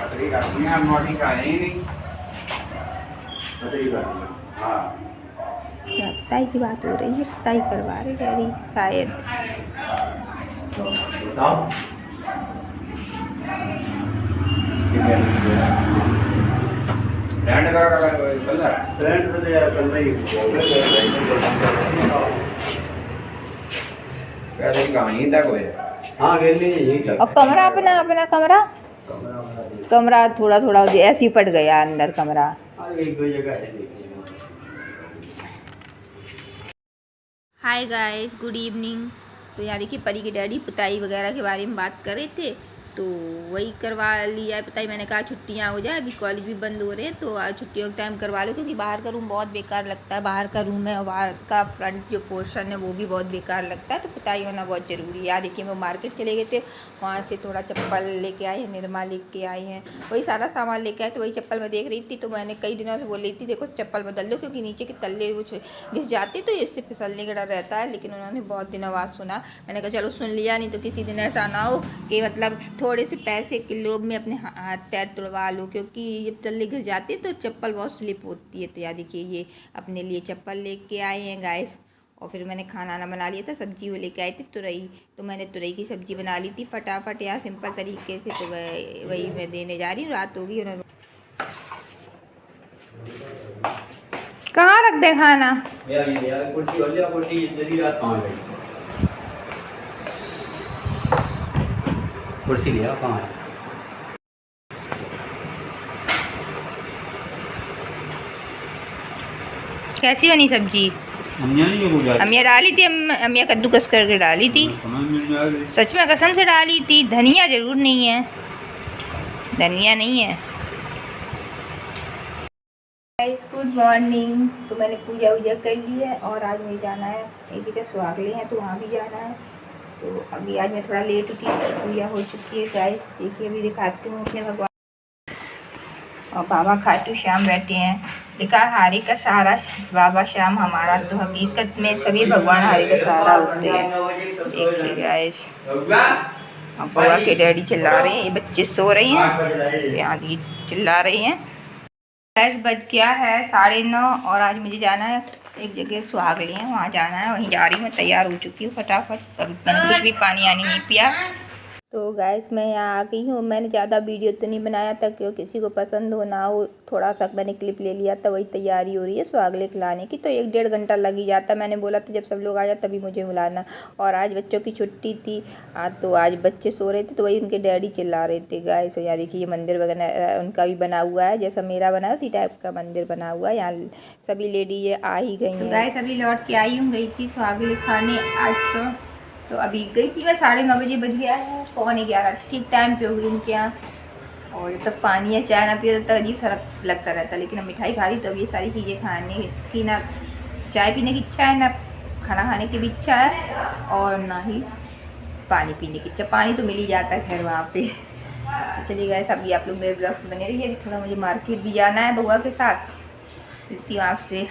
पतरी करती हैं, हम मोटी का है ही नहीं, पतरी करती हैं। हाँ पिताई की बात हो रही है, पिताई करवा रहे डैडी शायद। तो बताओ फ्रेंड का चल रहा है, फ्रेंड तो यार चल रही है कहीं तक हो जाए। हाँ और कमरा अपना अपना कमरा कमरा थोड़ा थोड़ा ऐसे ही पड़ गया अंदर कमरा। एक दो जगह है। Hi guys, good evening. तो यहाँ देखिए परी के डैडी पुताई वगैरह के बारे में बात कर रहे थे, तो वही करवा लिया है पुताई। मैंने कहा छुट्टियाँ हो जाए, अभी कॉलेज भी बंद हो रहे हैं, तो आज छुट्टियों के टाइम करवा लो, क्योंकि बाहर का रूम बहुत बेकार लगता है। बाहर का रूम है और बाहर का फ्रंट जो पोर्शन है वो भी बहुत बेकार लगता है, तो पुताई होना बहुत ज़रूरी है। यहाँ देखिए मैं मार्केट चले गए थे, वहाँ से थोड़ा चप्पल लेके आए हैं, निरमा लेके आए हैं, वही सारा सामान लेके आए। तो वही चप्पल मैं देख रही थी, तो मैंने कई दिनों से बोल रही थी देखो चप्पल बदल दो, क्योंकि नीचे के तल्ले वो घिस जाती, तो इससे फिसलने का डर रहता है। लेकिन उन्होंने बहुत दिनों बाद सुना, मैंने कहा चलो सुन लिया, नहीं तो किसी दिन ऐसा ना हो कि मतलब थोड़े से पैसे के लोभ में अपने हाथ पैर तुड़वा लो, क्योंकि जब तल्ले घिस जाती है तो चप्पल बहुत स्लिप होती है। तो यार देखिए ये अपने लिए चप्पल लेके आए हैं गाइस। और फिर मैंने खाना ना बना लिया था, सब्जी वो लेके आई थी तुरई, तो मैंने तुरई की सब्जी बना ली थी फटाफट यार सिंपल तरीके से। तो वही मैं देने जा रही हूँ, रात होगी। उन्होंने कहाँ रख दे खाना, कुर्सी लिया कहाँ? कैसी बनी सब्जी? अम्मिया डाली थी, अम्मिया कद्दूकस करके डाली थी, सच में कसम से डाली थी। धनिया ज़रूर नहीं है, धनिया नहीं है। Good morning. तो मैंने पूजा वूजा कर ली है और आज मुझे जाना है एक जगह सुहागले हैं, तो वहाँ भी जाना है। तो अभी आज मैं थोड़ा लेट उठी, पूजा हो चुकी है गाइस। देखिए अभी दिखाती हूँ अपने भगवान। और बाबा खाटू श्याम बैठे हैं, लिखा हारी का सहारा बाबा श्याम हमारा। तो हकीकत में सभी भगवान हारी का सहारा होते हैं। देखिए गाइस, अब बउआ के डैडी चिल्ला रहे हैं, ये बच्चे सो रहे हैं, यहाँ दी चिल्ला रही हैं। गैस बज गया है 9:30 और आज मुझे जाना है एक जगह सुहागली है, वहाँ जाना है। वहीं जा रही हूँ, मैं तैयार हो चुकी हूँ फटाफट। अभी मैंने कुछ भी पानी आनी नहीं पिया। तो गैस मैं यहाँ आ गई हूँ। मैंने ज़्यादा वीडियो तो नहीं बनाया था, क्योंकि किसी को पसंद हो ना हो, थोड़ा सा मैंने क्लिप ले लिया था। वही तैयारी हो रही है सुहागले खिलाने की, तो 1-1.5 घंटा लग ही जाता। मैंने बोला था जब सब लोग आ जाए तभी मुझे बुलाना। और आज बच्चों की छुट्टी थी, तो आज बच्चे सो रहे थे, तो वही उनके डैडी चिल्ला रहे थे गाइस। यहाँ देखिए ये मंदिर वगैरह उनका भी बना हुआ है, जैसा मेरा बना है उसी टाइप का मंदिर बना हुआ है। यहाँ सभी लेडी आ ही गई हैं गाइस। अभी लौट के आई हूँ, गई थी सुहागले खाने आज। तो अभी गई थी मैं, 9:30 बजे बज गया है, 11:15 ठीक टाइम पे हो गई इनके यहाँ। और जब तक पानी या चाय ना पिए तब तक अजीब सा लगता रहता। लेकिन अब मिठाई खा ली, तो अब ये सारी चीज़ें खाने की, ना चाय पीने की इच्छा है, ना खाना खाने की भी इच्छा है, और ना ही पानी पीने की इच्छा। पानी तो मिल ही जाता है खैर वहाँ पे। तो चलिए गाइस, अभी आप लोग मेरे ब्लॉग में बने रहिए। अभी थोड़ा मुझे मार्केट भी जाना है बउआ के साथ, मिलती हूँ आपसे।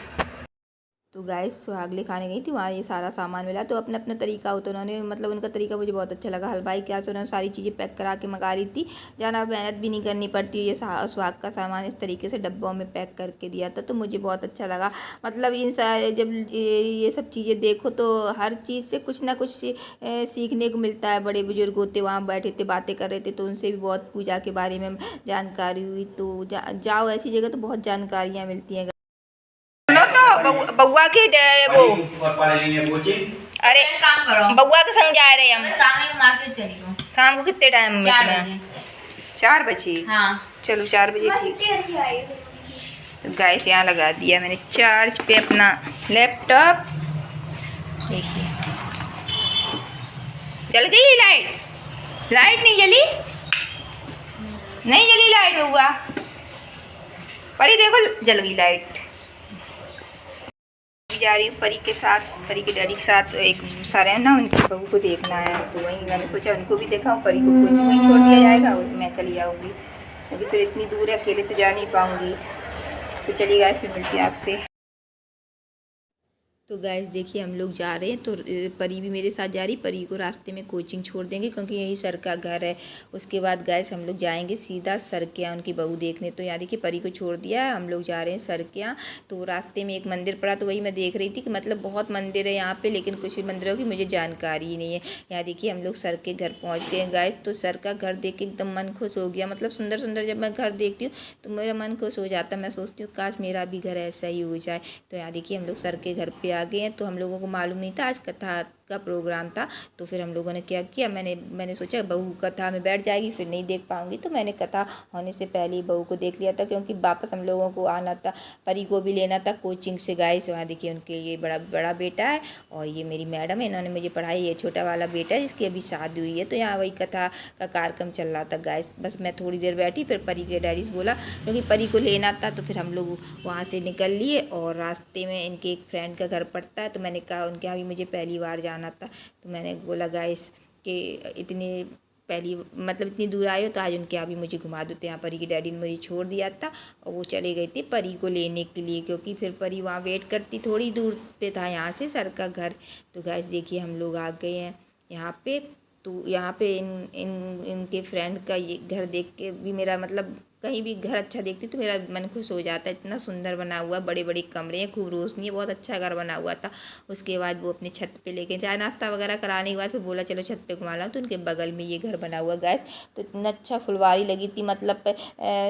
तो गाइस सुहागले खाने गई थी, वहाँ ये सारा सामान मिला। तो अपना अपना तरीका होता है, उन्होंने मतलब उनका तरीका मुझे बहुत अच्छा लगा। हलवाई क्या से उन्होंने सारी चीज़ें पैक करा के मंगा ली थी, ज़्यादा मेहनत भी नहीं करनी पड़ती। ये सुहाग का सामान इस तरीके से डब्बों में पैक करके दिया था, तो मुझे बहुत अच्छा लगा। मतलब इन सारे जब ये सब चीज़ें देखो तो हर चीज़ से कुछ ना कुछ सीखने को मिलता है। बड़े बुजुर्ग होते वहाँ बैठे थे, बातें कर रहे थे, तो उनसे भी बहुत पूजा के बारे में जानकारी हुई। तो जाओ ऐसी जगह तो बहुत जानकारियाँ मिलती हैं। बउआ के वो, अरे बउआ के संग जा रहे हम, मार्केट चली हूँ। शाम को कितने टाइम में? 4 बजे। हाँ चलो 4 बजे ठीक। तो गाइस यहाँ लगा दिया मैंने चार्ज पे अपना लैपटॉप। देखिए जल गई लाइट, लाइट नहीं जली, नहीं जली लाइट बउआ। परी देखो जल गई लाइट। जा रही हूँ परी के साथ, परी के डैडी के साथ। एक सारे हैं ना, उनकी बहू को देखना है, तो वहीं मैंने सोचा उनको भी देखा, परी को कुछ वहीं छोड़ दिया जाएगा और मैं चली आऊँगी। अभी फिर इतनी दूर है, अकेले तो जा नहीं पाऊँगी। तो चलिए गाइस, फिर मिलती है आपसे। तो गाइस देखिए हम लोग जा रहे हैं, तो परी भी मेरे साथ जा रही। परी को रास्ते में कोचिंग छोड़ देंगे क्योंकि यही सर का घर है। उसके बाद गाइस हम लोग जाएंगे सीधा सर के यहाँ उनकी बहू देखने। तो यहाँ देखिए परी को छोड़ दिया है, हम लोग जा रहे हैं सर के यहाँ। तो रास्ते में एक मंदिर पड़ा, तो वही मैं देख रही थी कि मतलब बहुत मंदिर है यहाँ पे, लेकिन कुछ मंदिरों की मुझे जानकारी ही नहीं है। यहाँ देखिए हम लोग सर के घर पहुँच गए गाइस। तो सर का घर देख के एकदम मन खुश हो गया। मतलब सुंदर सुंदर जब मैं घर देखती हूँ तो मेरा मन खुश हो जाता है। मैं सोचती हूँ काश मेरा भी घर ऐसा ही हो जाए। तो यहाँ देखिए हम लोग सर के घर पे आ गए हैं। तो हम लोगों को मालूम नहीं था आज कथा का प्रोग्राम था। तो फिर हम लोगों ने क्या किया, मैंने सोचा बहू कथा में बैठ जाएगी फिर नहीं देख पाऊंगी, तो मैंने कथा होने से पहले ही बहू को देख लिया था क्योंकि वापस हम लोगों को आना था। परी को भी लेना था कोचिंग से गाइस। वहाँ देखिए उनके ये बड़ा बड़ा बेटा है और ये मेरी मैडम है, इन्होंने मुझे पढ़ाई। ये छोटा वाला बेटा है जिसकी अभी शादी हुई है। तो यहाँ वही कथा का कार्यक्रम चल रहा था गाइस। बस मैं थोड़ी देर बैठी, फिर परी के डैडी से बोला क्योंकि परी को लेना था। तो फिर हम लोग वहाँ से निकल लिए और रास्ते में इनके एक फ्रेंड का घर पड़ता है। तो मैंने कहा उनके यहाँ भी मुझे पहली बार जाना था। तो मैंने बोला गाइस कि इतनी पहली मतलब इतनी दूर आए हो तो आज उनके यहाँ भी मुझे घुमा दो। तो यहाँ परी की डैडी ने मुझे छोड़ दिया था और वो चले गए थे परी को लेने के लिए क्योंकि फिर परी वहाँ वेट करती, थोड़ी दूर पे था यहाँ से सर का घर। तो गाइस देखिए हम लोग आ गए हैं यहाँ पे। तो यहाँ पे इनके फ्रेंड का ये घर देख के भी मेरा मतलब कहीं भी घर अच्छा देखती तो मेरा मन खुश हो जाता है। इतना सुंदर बना हुआ, बड़े बड़े कमरे हैं, खूब रोशनी है, बहुत अच्छा घर बना हुआ था। उसके बाद वो अपने छत पे लेके चाय नाश्ता वगैरह कराने के बाद फिर बोला चलो छत पे घुमा लाऊं। तो उनके बगल में ये घर बना हुआ गैस। तो इतना अच्छा फुलवारी लगी थी, मतलब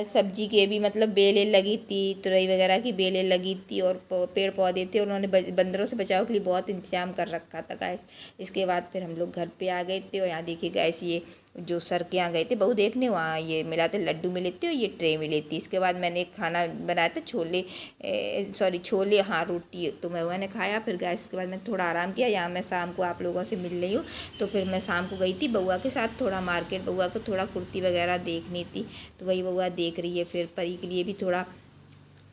सब्जी के भी मतलब बेलें लगी थी, तुरई वगैरह की बेलें लगी थी और पेड़ पौधे थे। उन्होंने बंदरों से बचाव के लिए बहुत इंतजाम कर रखा था गैस। इसके बाद फिर हम लोग घर पे आ गए थे और यहाँ देखिए गैस ये जो सर के यहाँ गए थे बहू देखने, वहाँ ये मिला थे लड्डू मिले थे और ये ट्रे मिली थी। इसके बाद मैंने एक खाना बनाया था छोले, हाँ रोटी, तो मैंने खाया। फिर गैस उसके बाद मैंने थोड़ा आराम किया। यहाँ मैं शाम को आप लोगों से मिल रही हूँ। तो फिर मैं शाम को गई थी बउआ के साथ थोड़ा मार्केट, बउआ को थोड़ा कुर्ती वगैरह देखनी थी। तो वही बउआ देख रही है। फिर परी के लिए भी थोड़ा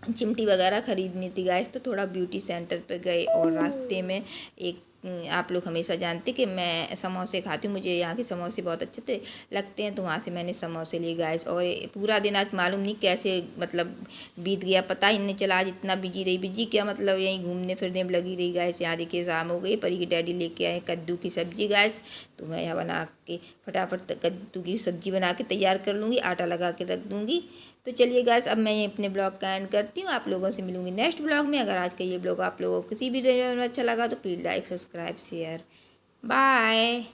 चिमटी वगैरह ख़रीदनी थी गाइस। तो थोड़ा ब्यूटी सेंटर पे गए और रास्ते में एक आप लोग हमेशा जानते कि मैं समोसे खाती हूँ, मुझे यहाँ के समोसे बहुत अच्छे लगते हैं। तो वहाँ से मैंने समोसे लिए गाइस। और पूरा दिन आज मालूम नहीं कैसे मतलब बीत गया, पता ही नहीं चला। आज इतना बिजी क्या मतलब यहीं घूमने फिरने में लगी रही गाइस। यहाँ देखिए शाम हो गई, परी की डैडी लेके आए कद्दू की सब्ज़ी गाइस। तो मैं यहाँ बना के फटाफट कद्दू की सब्ज़ी बना के तैयार कर लूँगी, आटा लगा के रख दूँगी। तो चलिए गाइस अब मैं अपने ब्लॉग का एंड करती हूँ। आप लोगों से मिलूंगी नेक्स्ट ब्लॉग में। अगर आज का ये ब्लॉग आप लोगों को किसी भी रेंज में अच्छा लगा तो please like subscribe share. Bye.